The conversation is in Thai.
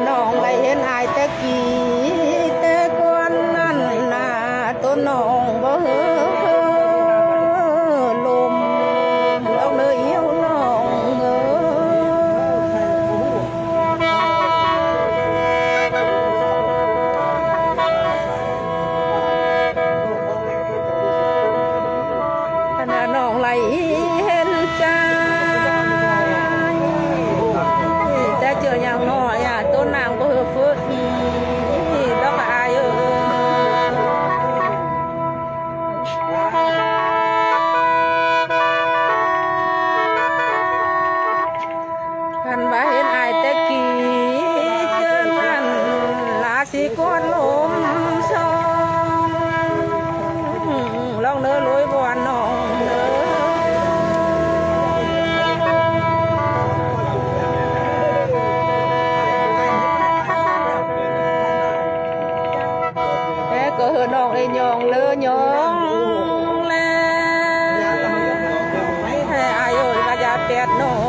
น้องไรเห็นอายแต่กี้แต่ก่อนนั้นน่ะตัวน้องบ่เฮ้อลมแล้วเลยเหี่ยวน้องขณะน้องไรเห็นใจแต่เจออย่างน้อยต้นนางบ่เฮ้อเฟ้ออีแล้วก็อายคันว่าเห็นอายแต่กี้เจอมันลาสิกวนลมซองลองเด้อลอยบอนน้องเด้อแต่ก็เฮอน้องไอ้ยองเลยยองแล้วให้อายเอ้ยก็อย่าเปียดน้อง